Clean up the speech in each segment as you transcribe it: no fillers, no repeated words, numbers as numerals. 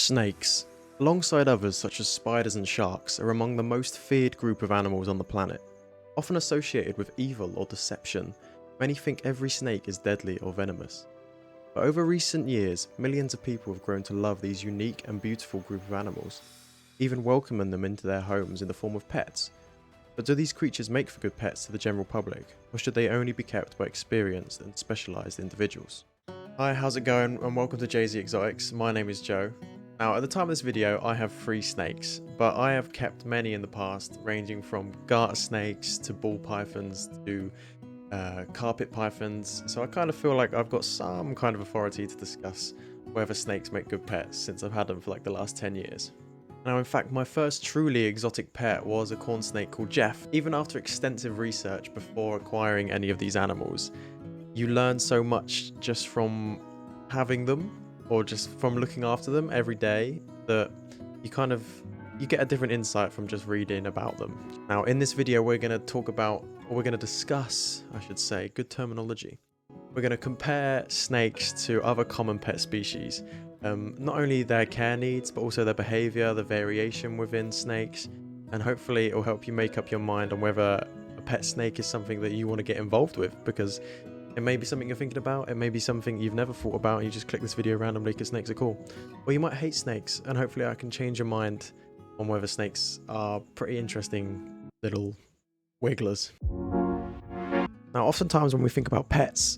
Snakes, alongside others such as spiders and sharks, are among the most feared group of animals on the planet. Often associated with evil or deception, many think every snake is deadly or venomous. But over recent years, millions of people have grown to love these unique and beautiful group of animals, even welcoming them into their homes in the form of pets. But do these creatures make for good pets to the general public, or should they only be kept by experienced and specialised individuals? Hi, how's it going, and welcome to JZ Exotics. My name is Joe. Now, at the time of this video, I have 3 snakes, but I have kept many in the past, ranging from garter snakes to ball pythons to carpet pythons, so I kind of feel like I've got some kind of authority to discuss whether snakes make good pets since I've had them for like the last 10 years. Now, in fact, my first truly exotic pet was a corn snake called Jeff. Even after extensive research before acquiring any of these animals, you learn so much just from having them or just from looking after them every day that you get a different insight from just reading about them. Now, in this video, we're going to discuss, I should say, good terminology. We're going to compare snakes to other common pet species. Not only their care needs, but also their behavior, the variation within snakes, and hopefully it will help you make up your mind on whether a pet snake is something that you want to get involved with, because it may be something you're thinking about, it may be something you've never thought about and you just click this video randomly because snakes are cool. Or you might hate snakes, and hopefully I can change your mind on whether snakes are pretty interesting little wigglers. Now, oftentimes when we think about pets,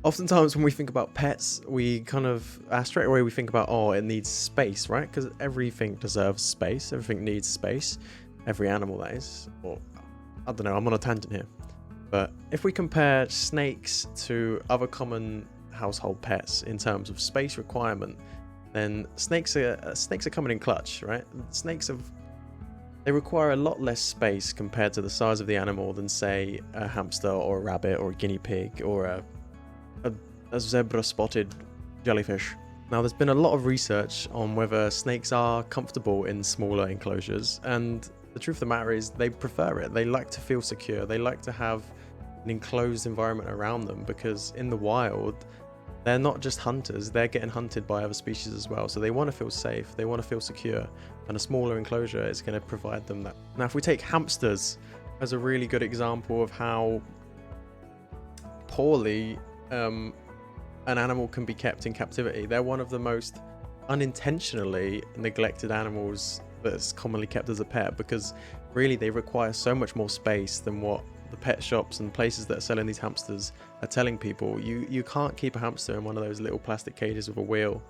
oftentimes when we think about pets, we straight away we think about, oh, it needs space, right? Because everything deserves space, everything needs space, every animal that is. Or, I don't know, I'm on a tangent here. But if we compare snakes to other common household pets in terms of space requirement, then snakes are coming in clutch, right? They require a lot less space compared to the size of the animal than, say, a hamster or a rabbit or a guinea pig or a zebra-spotted jellyfish. Now, there's been a lot of research on whether snakes are comfortable in smaller enclosures, and the truth of the matter is they prefer it. They like to feel secure. They like to have an enclosed environment around them, because in the wild, they're not just hunters, they're getting hunted by other species as well. So they want to feel safe, they want to feel secure, and a smaller enclosure is going to provide them that. Now, if we take hamsters as a really good example of how poorly an animal can be kept in captivity, they're one of the most unintentionally neglected animals that's commonly kept as a pet, because really they require so much more space than what the pet shops and places that are selling these hamsters are telling people. You can't keep a hamster in one of those little plastic cages with a wheel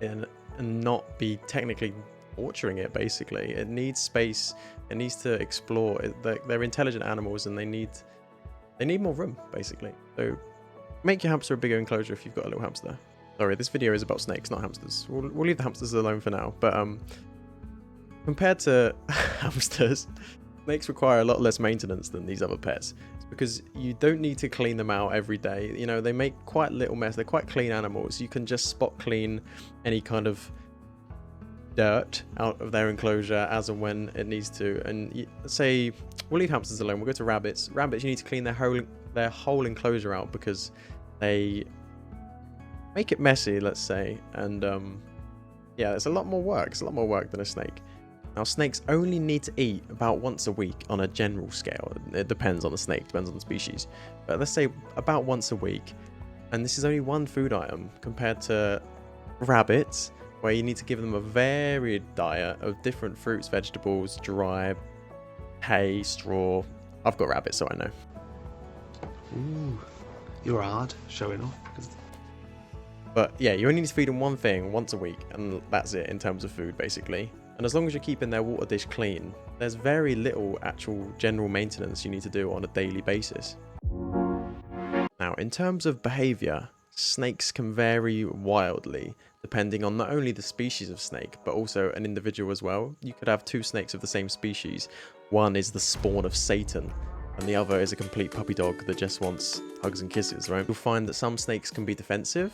and not be technically torturing it. Basically, it needs space, it needs to explore. They're intelligent animals and they need more room, basically. So make your hamster a bigger enclosure if you've got a little hamster. Sorry, this video is about snakes, not hamsters. We'll leave the hamsters alone for now. But compared to hamsters, snakes require a lot less maintenance than these other pets. It's because you don't need to clean them out every day. You know, they make quite little mess. They're quite clean animals. You can just spot clean any kind of dirt out of their enclosure as and when it needs to. And say, we'll leave hamsters alone. We'll go to rabbits. Rabbits, you need to clean their whole enclosure out because they make it messy, let's say. And yeah, it's a lot more work. It's a lot more work than a snake. Now, snakes only need to eat about once a week on a general scale. It depends on the snake, depends on the species. But let's say about once a week. And this is only one food item compared to rabbits, where you need to give them a varied diet of different fruits, vegetables, dry, hay, straw. I've got rabbits, so I know. Ooh, you're hard showing off. But yeah, you only need to feed them one thing once a week, and that's it in terms of food, basically. And as long as you're keeping their water dish clean, there's very little actual general maintenance you need to do on a daily basis. Now, in terms of behaviour, snakes can vary wildly, depending on not only the species of snake, but also an individual as well. You could have 2 snakes of the same species. One is the spawn of Satan, and the other is a complete puppy dog that just wants hugs and kisses, right? You'll find that some snakes can be defensive,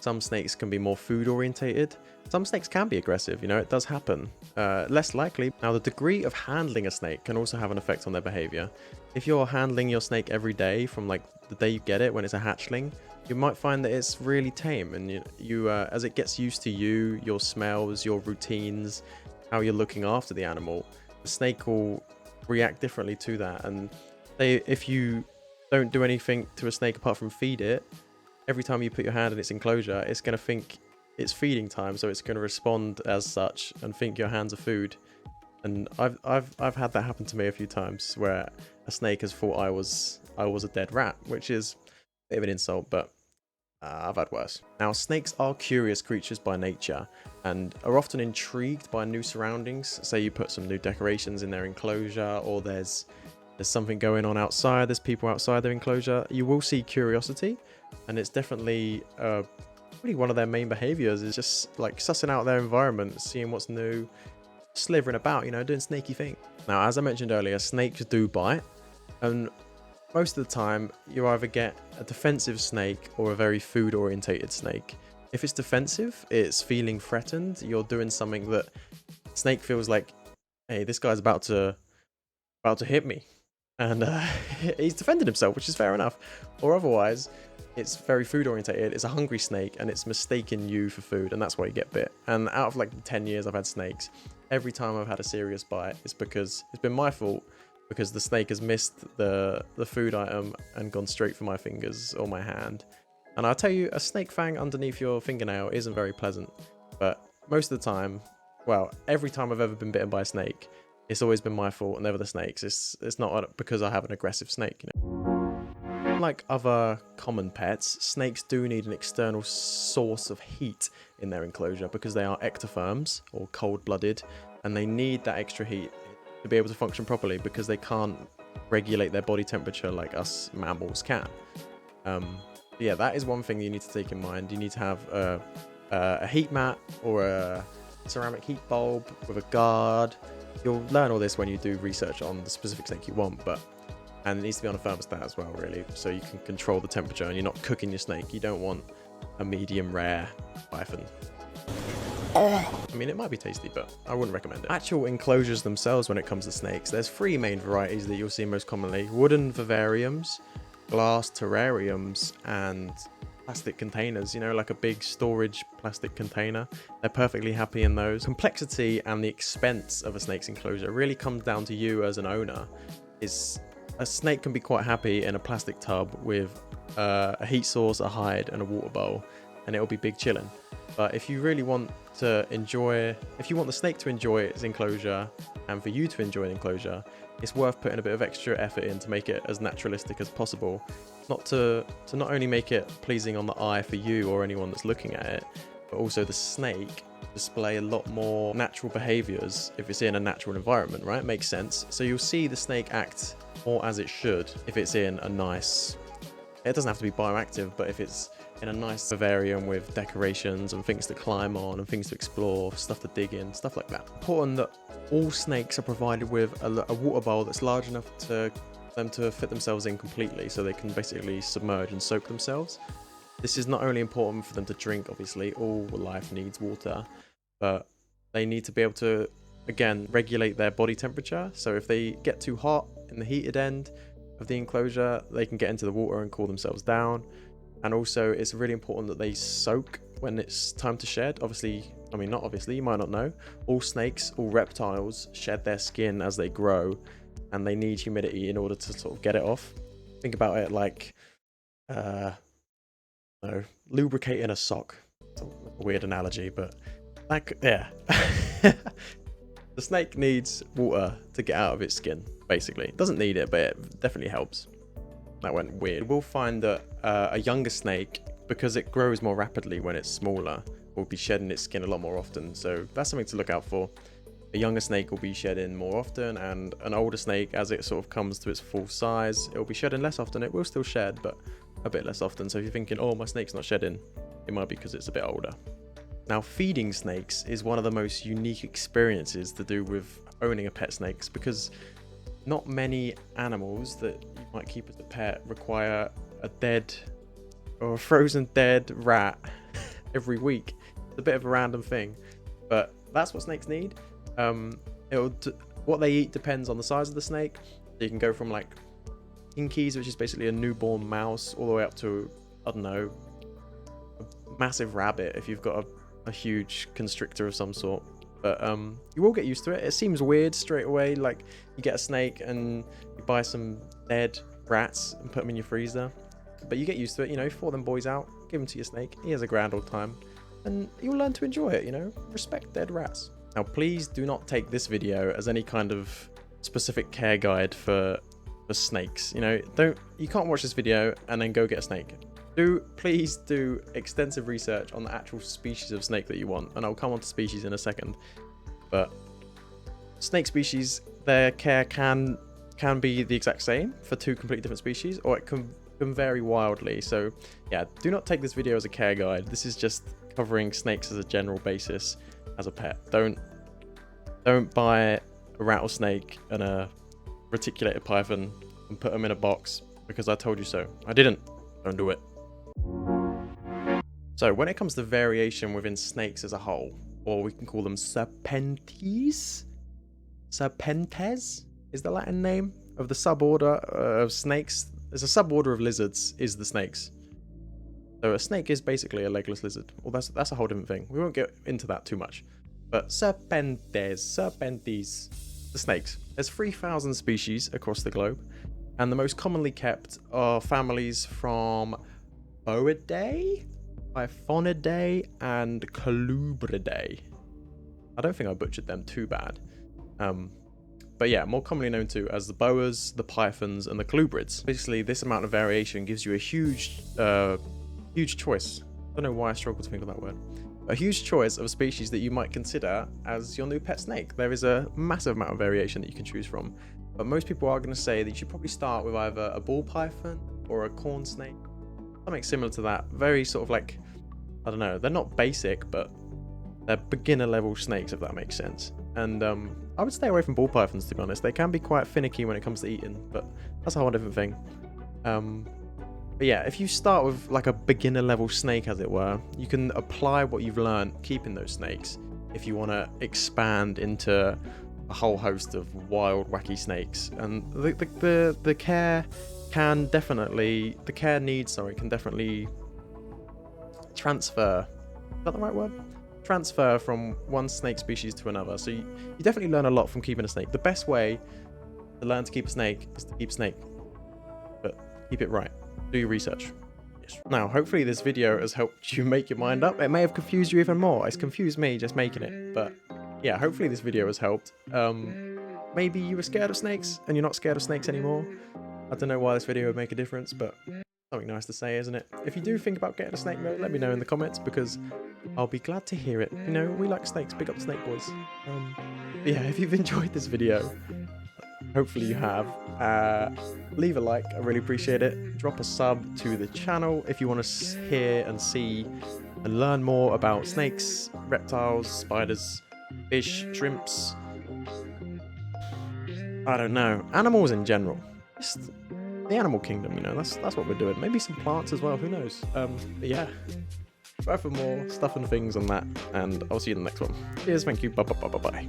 some snakes can be more food orientated, some snakes can be aggressive, you know, it does happen. Less likely. Now, the degree of handling a snake can also have an effect on their behavior. If you're handling your snake every day, from like the day you get it when it's a hatchling, you might find that it's really tame, and as it gets used to you, your smells, your routines, how you're looking after the animal, the snake will react differently to that. And if you don't do anything to a snake apart from feed it, every time you put your hand in its enclosure, it's going to think it's feeding time, so it's going to respond as such and think your hands are food. And I've had that happen to me a few times, where a snake has thought I was a dead rat, which is a bit of an insult, but I've had worse. Now, snakes are curious creatures by nature and are often intrigued by new surroundings. Say you put some new decorations in their enclosure, or there's something going on outside, there's people outside their enclosure, you will see curiosity, and it's definitely really one of their main behaviors is just like sussing out their environment, seeing what's new, slithering about, doing snaky things. Now, as I mentioned earlier, snakes do bite, and most of the time you either get a defensive snake or a very food orientated snake. If it's defensive, it's feeling threatened, you're doing something that snake feels like, hey, this guy's about to hit me, and he's defended himself, which is fair enough. Or otherwise, it's very food orientated, it's a hungry snake, and it's mistaken you for food, and that's why you get bit. And out of like the 10 years I've had snakes, every time I've had a serious bite, it's because it's been my fault, because the snake has missed the food item and gone straight for my fingers or my hand. And I'll tell you, a snake fang underneath your fingernail isn't very pleasant, but most of the time, well, every time I've ever been bitten by a snake, it's always been my fault and never the snake's. It's not because I have an aggressive snake, Like other common pets, snakes do need an external source of heat in their enclosure because they are ectotherms, or cold-blooded, and they need that extra heat to be able to function properly, because they can't regulate their body temperature like us mammals can. Yeah, that is one thing you need to take in mind. You need to have a heat mat or a ceramic heat bulb with a guard. You'll learn all this when you do research on the specific snake you want, and it needs to be on a thermostat as well, really, so you can control the temperature and you're not cooking your snake. You don't want a medium rare python. I mean, it might be tasty, but I wouldn't recommend it. Actual enclosures themselves, when it comes to snakes, there's three main varieties that you'll see most commonly: wooden vivariums, glass terrariums, and plastic containers, like a big storage plastic container. They're perfectly happy in those. Complexity and the expense of a snake's enclosure really comes down to you as an owner. A snake can be quite happy in a plastic tub with a heat source, a hide, and a water bowl, and it'll be big chilling. But if you really want to if you want the snake to enjoy its enclosure and for you to enjoy an enclosure, it's worth putting a bit of extra effort in to make it as naturalistic as possible. To not only make it pleasing on the eye for you or anyone that's looking at it, but also the snake display a lot more natural behaviors if it's in a natural environment, right? It makes sense. So you'll see the snake act more as it should if it's in a nice, it doesn't have to be bioactive, but if it's in a nice vivarium with decorations and things to climb on and things to explore, stuff to dig in, stuff like that. Important that all snakes are provided with a water bowl that's large enough for them to fit themselves in completely, so they can basically submerge and soak themselves. This is not only important for them to drink, obviously, all life needs water, but they need to be able to, again, regulate their body temperature. So if they get too hot in the heated end of the enclosure, they can get into the water and cool themselves down. And also, it's really important that they soak when it's time to shed. Not obviously, you might not know. All snakes, all reptiles shed their skin as they grow, and they need humidity in order to sort of get it off. Think about it like lubricating a sock. It's a weird analogy, but yeah. The snake needs water to get out of its skin, basically. It doesn't need it, but it definitely helps. That went weird. We'll find that a younger snake, because it grows more rapidly when it's smaller, will be shedding its skin a lot more often. So that's something to look out for. A younger snake will be shedding more often, and an older snake, as it sort of comes to its full size, it will be shedding less often. It will still shed, but a bit less often. So if you're thinking, oh, my snake's not shedding, it might be because it's a bit older. Now, feeding snakes is one of the most unique experiences to do with owning a pet snakes, because not many animals that you might keep as a pet require a dead or a frozen dead rat every week. It's a bit of a random thing, but that's what snakes need. What they eat depends on the size of the snake. You can go from like inkies, which is basically a newborn mouse, all the way up to I don't know, a massive rabbit if you've got a huge constrictor of some sort. But you will get used to it. It seems weird straight away, like you get a snake and you buy some dead rats and put them in your freezer. But you get used to it, you know, thaw them boys out, give them to your snake, he has a grand old time, and you'll learn to enjoy it, you know, respect dead rats. Now please do not take this video as any kind of specific care guide for snakes, you know, you can't watch this video and then go get a snake. Please do extensive research on the actual species of snake that you want, and I'll come on to species in a second. But snake species, their care can be the exact same for two completely different species, or it can vary wildly. So yeah, do not take this video as a care guide. This is just covering snakes as a general basis as a pet. Don't buy a rattlesnake and a reticulated python and put them in a box because I told you so. I didn't. Don't do it. So when it comes to variation within snakes as a whole, or we can call them serpentes is the Latin name of the suborder of snakes. There's a suborder of lizards is the snakes. So a snake is basically a legless lizard. Well, that's a whole different thing. We won't get into that too much. But serpentes, the snakes. There's 3,000 species across the globe, and the most commonly kept are families from Boidae, Typhonidae, and Colubridae. I don't think I butchered them too bad. But yeah, more commonly known to as the boas, the pythons, and the colubrids. Basically, this amount of variation gives you a huge choice. I don't know why I struggle to think of that word. A huge choice of species that you might consider as your new pet snake. There is a massive amount of variation that you can choose from. But most people are going to say that you should probably start with either a ball python or a corn snake. Something similar to that. Very sort of like, I don't know, they're not basic, but they're beginner level snakes, if that makes sense. And I would stay away from ball pythons, to be honest. They can be quite finicky when it comes to eating, but that's a whole different thing. But yeah, if you start with like a beginner level snake, as it were, you can apply what you've learned keeping those snakes if you want to expand into a whole host of wild, wacky snakes. And the care can definitely, the care needs, can definitely transfer. Is that the right word? Transfer from one snake species to another. So you definitely learn a lot from keeping a snake. The best way to learn to keep a snake is to keep a snake, but keep it right. Do your research. Yes. Now, hopefully this video has helped you make your mind up. It may have confused you even more. It's confused me just making it, but yeah, hopefully this video has helped. Maybe you were scared of snakes and you're not scared of snakes anymore. I don't know why this video would make a difference, but something nice to say, isn't it? If you do think about getting a snake though, let me know in the comments, because I'll be glad to hear it. You know, we like snakes. Big up the snake boys. But yeah, if you've enjoyed this video, hopefully you have, leave a like. I really appreciate it. Drop a sub to the channel if you want to hear and see and learn more about snakes, reptiles, spiders, fish, shrimps. I don't know, animals in general. Just the animal kingdom, you know, that's what we're doing. Maybe some plants as well, who knows. But yeah, try for more stuff and things on that, and I'll see you in the next one. Cheers, thank you, bye.